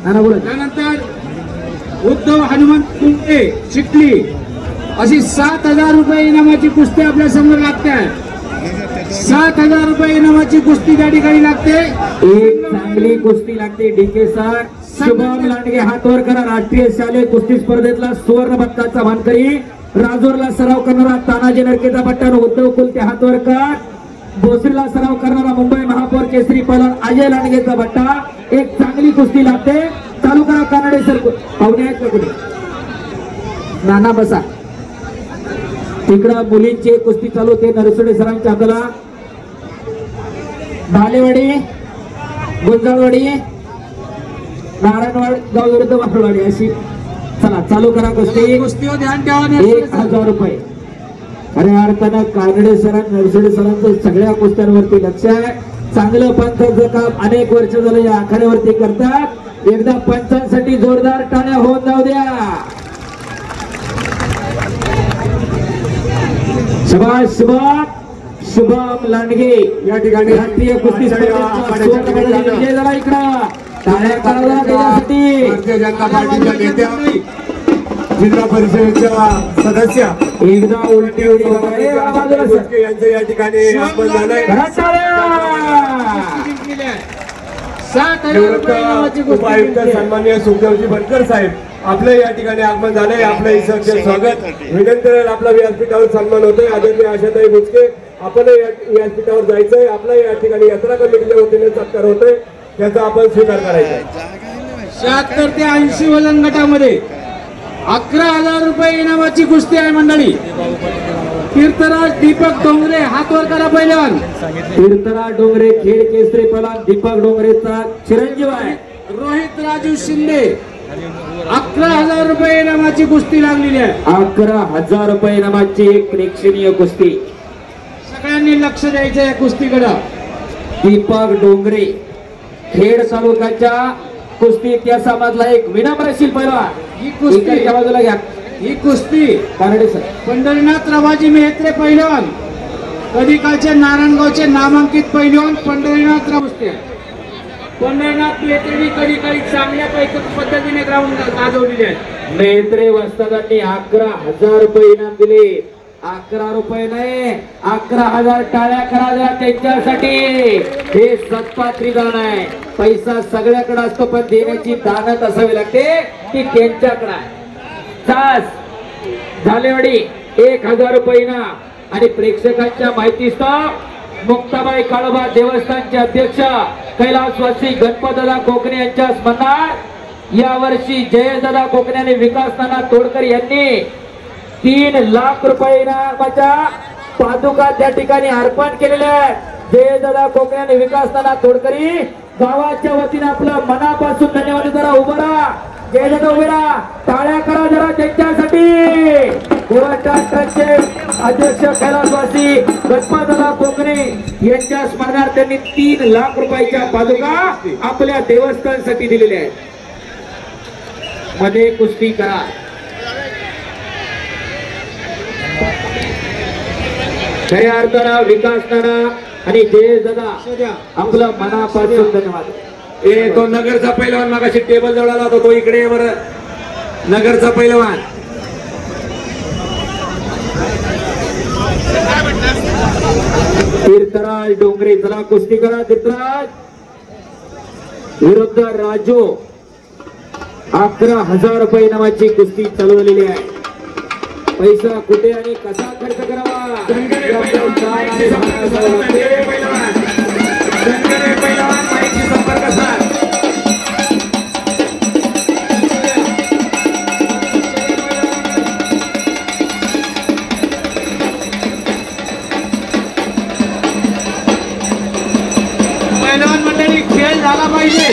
त्यानंतर उद्धव हनुमंत कुंटे चिखली अशी 7,000 रुपये इनामाची कुस्ती आपल्या समोर लागते. 7,000 रुपये इनामाची कुस्ती त्या ठिकाणी लागते. एक चांगली कुस्ती लागते. डीके सर शुभम लांडगे हात वर करा. राष्ट्रीय शालेय कुस्ती स्पर्धेतला सुवर्ण पदकाचा मानकरी राजूरला सराव करणारा तानाजी नरकेचा पट्टा उद्धव कुलते हात वर कर. भोसरीला सराव करणारा मुंबई महापौर केसरी पहलवान अजय लांडगेचा पट्टा. एक चांगली कुस्ती लागते. चालू करा कानडे सर. पाहुणे आहेत का कुठे? नाना बसा. तिकडं मुलींची कुस्ती चालू होते. नरसोडे सरांच्या हाताला भालेवाडी गुंजाळवाडी नारायणवाड गाव विरुद्ध वाकळवाडी अशी. चला चालू करा कुस्ती. कुस्तीवर ध्यान ठेवा. 1,000 रुपये. खऱ्या अर्थानं कानडे सरांना नरसोडे सरांचं सगळ्या कुस्त्यांवरती लक्ष आहे. चांगलं पंचांचं काम अनेक वर्ष झालं या आखाड्यावरती करतात. एकदा पंचांसाठी जोरदार टाळ्या होऊन जाऊ द्या. शबाश शबाश शुभम लांडगे या ठिकाणी राष्ट्रीय कुस्ती स्पर्धेचा विजय झाला. इकडं टाळ्या करायला त्याच्यासाठी भारतीय जनता पार्टीच्या नेत्या जिल्हा परिषदेच्या सदस्य एकदा उलटी उडी यांचं या ठिकाणी आपण झालंय. उपायुक्त सन्माननीय सुखदेवजी बनकर साहेब आपलं या ठिकाणी आगमन झालंय. आपलं इसरचे स्वागत विनंती. आपला व्यासपीठावर सन्मान होतोय. आदरणीय आशाताई बुचके आपण व्यासपीठावर जायचंय. आपला या ठिकाणी यात्रा कमिटीच्या वतीने सत्कार होतोय. त्याचा आपण स्वीकार करायचा. 76 ते 80 वजन गटामध्ये 11,000 रुपये इनामाची कुस्ती आहे मंडळी. तीर्थराज दीपक डोंगरे हात वर करा. पहिलवान तीर्थराज डोंगरे खेळ केसरी पहलवान दीपक डोंगरेचा चिरंजीव आहे. रोहित राजू शिंदे 11,000 रुपये इनामाची कुस्ती लागलेली आहे. 11,000 रुपये इनामाची एक प्रेक्षणीय कुस्ती. सगळ्यांनी लक्ष द्यायचं या कुस्तीकडे. दीपक डोंगरे खेड तालुक्याच्या कुस्ती इतिहासामधला एक विनम्रशील पैलवान. ही कुस्ती बाजूला घ्या. ही कुस्ती कानडे सर पंढरीनाथ रवाजी मेहत्रे पैलवान कधी कालचे नारायणगावचे नामांकित पैलवान पंढरीनाथ कुस्ती. पंढरीनाथ मेहत्रेंनी कधी काळी चांगल्या पद्धतीने ग्राउंड गाजवलेले आहेत. मेहत्रे वस्तादांनी 11,000 रुपये इनाम दिले. 11 रुपये नाही 11,000 टाळ्या करा द्या त्यांच्यासाठी. हे सत्पात्री दान आहे. पैसा सगळ्याकडे असतो पण देण्याची दानत असावी लागते ती त्यांच्याकडे आहे. झालेवाडी 1,000 रुपये इनाम. आणि प्रेक्षकांच्या माहितीस्तव मुक्ताबाई काळोबा देवस्थानचे अध्यक्ष कैलासवासी गणपतदादा कोकणे यांच्या स्मरणार्थ यावर्षी जयदादा कोकणे आणि विकास नाना तोडकर यांनी 3 लाख रुपये इनामाच्या पादुका त्या ठिकाणी अर्पण केलेल्या आहेत. जयदादा कोकणे आणि विकास नाना तोडकरी गावाच्या वतीने आपलं मनापासून धन्यवाद. जरा उभं राहा. जयदादा उभे राहा. टाळ्या करा जरा त्यांच्यासाठी. देवस्थान ट्रस्टचे अध्यक्ष कैलासवासी गणपतदादा कोकणे यांच्या स्मरणार्थ त्यांनी 3 लाख रुपयाच्या पादुका आपल्या देवस्थानसाठी दिलेल्या आहेत. मध्ये कुस्ती करा. खऱ्या अर्थानं विकास नाना आणि जयदादा आपलं मनापासून धन्यवाद. तो नगरचा पैलवान मागाशी टेबल जवळ आला होता. तो इकडे बरं. नगरचा पैलवान तीर्थराज डोंगरे. चला कुस्ती करा. तीर्थराज विरुद्ध राजू. 11,000 रुपये इनामाची कुस्ती चालवलेली आहे. पैसा कुठे आणि कसा खर्च करावा संपर्क साध. पैलवान मंडळी खेळ झाला पाहिजे.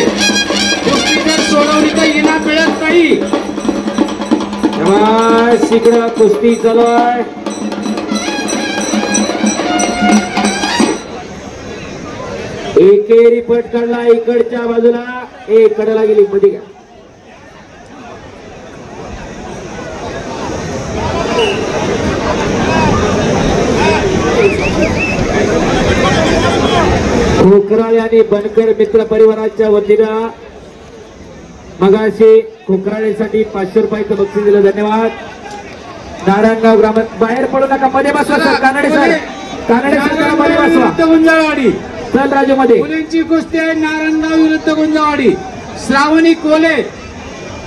कुस्ती जर सोडवली तर इनाम मिळत नाही. इकडं कुस्ती चालू आहे. एकेरी पट काढला इकडच्या बाजूला. कडेला गेली मध्ये घ्या. खोकराळे आणि बनकर मित्र परिवाराच्या वतीनं मगाशी कोकराळेसाठी 500 रुपयाचं बक्षीस दिलं, धन्यवाद. नारायणगाव ग्राम बाहेर पडू नका, मध्ये बसवा sir. Kanade sir, Kanade sir मध्ये बसवा. विरुद्ध गुंजाळवाडी चल राजू मध्ये. मुलींची कुस्ती आहे. नारायणगाव विरुद्ध गुंजाळवाडी. श्रावणी कोले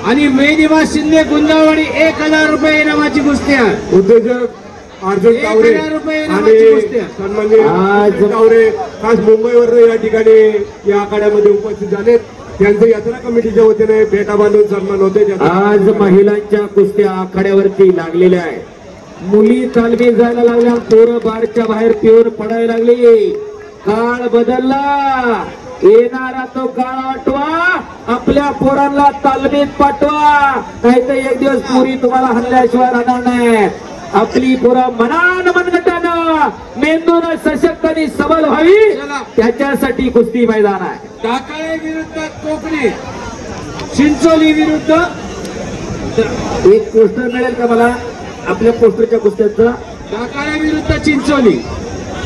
आणि वेदिमा शिंदे गुंजाळवाडी. 1000 रुपये इनामाची कुस्ती आहे. उद्योजक अर्जुन तावरे 1000 रुपये आणि इनामाची कुस्ती आहे. सन्माननीय आज- अर्जुन तावरे खास मुंबईवरून या ठिकाणी या आखाड्यामध्ये उपस्थित झालेत. त्यांचं यात्रा कमिटीच्या वतीने भेटा बांधून सन्मान होते. आज महिलांच्या कुस्त्या आखाड्यावरती लागलेल्या आहे. मुली तालमी जायला लागल्या, पोरं बारच्या बाहेर पिऊन पडायला लागली. काळ बदलला, येणारा तो काळ आठवा. आपल्या पोरांना तालमीत पाठवा, नाही तर एक दिवस पुरी तुम्हाला हल्ल्याशिवाय राहणार नाही. आपली पोरं मनान मनगटानं मेंदून सशक्त आणि सबल व्हावी, त्याच्यासाठी कुस्ती मैदान आहे. टाकाळे विरुद्ध कोकणे. चिंचोली विरुद्ध. एक पोस्टर मिळेल का मला आपल्या पोस्टरच्या कुस्त्याचं? टाकाळे विरुद्ध चिंचोली.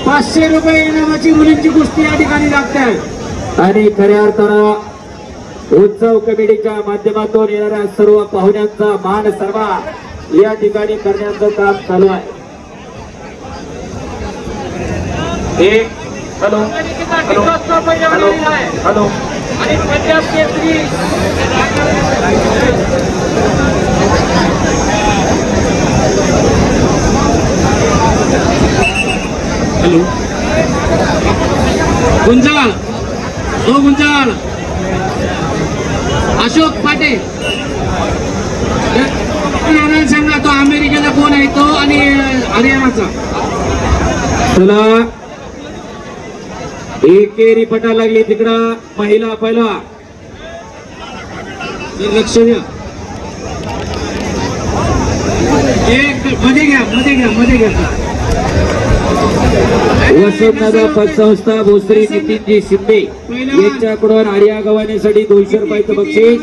500 रुपये इनामाची मुलींची कुस्ती या ठिकाणी लागते आहे. आणि खऱ्या अर्थानं उत्सव कमिटीच्या माध्यमातून येणाऱ्या सर्व पाहुण्यांचा मान सन्मान या ठिकाणी करण्याचं काम चालू आहे. Hello hello hello hello. आणि पंजाब केसरी हॅलो गुंजाळ. हो गुंजाळ. अशोक पाटे सांगा तो अमेरिकेचा कोण आहे तो आणि हरियाणाचा. चला एकेरी पटा लागली तिकडं. महिला पहिला लक्ष द्या. एक मध्ये घ्या मध्ये घ्या मध्ये घ्या. वसंतदादा पतसंस्था भोसरी नितीनजी शिंदे यांच्याकडून आर्या गव्हाणीसाठी 200 रुपयाचं बक्षीस.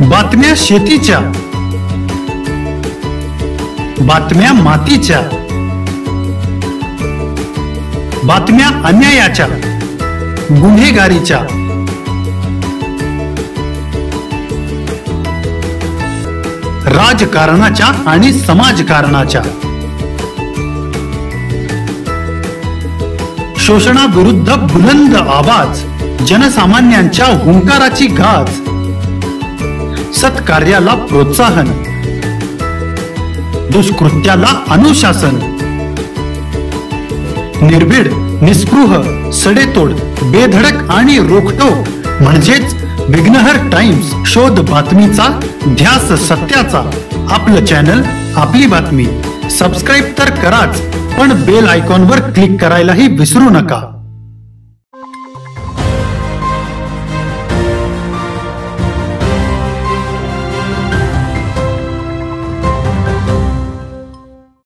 बातम्या शेतीच्या, बातम्या मातीच्या, बातम्या अन्यायाच्या, गुन्हेगारीच्या, राजकारणाच्या आणि समाजकारणाच्या, शोषणाविरुद्ध बुलंद आवाज, जनसामान्यांच्या हुंकाराची गाज, सत्कार्याला प्रोत्साहन, दुष्कृत्याला अनुशासन, निर्भीड, निस्पृह, सडेतोड, बेधडक आणि रोखटोक म्हणजेच विघ्नहर टाइम्स. शोध बातमीचा, ध्यास सत्याचा. आपलं चॅनल, आपली बातमी. सबस्क्राईब तर कराच, पण बेल आयकॉनवर क्लिक करायलाही विसरू नका.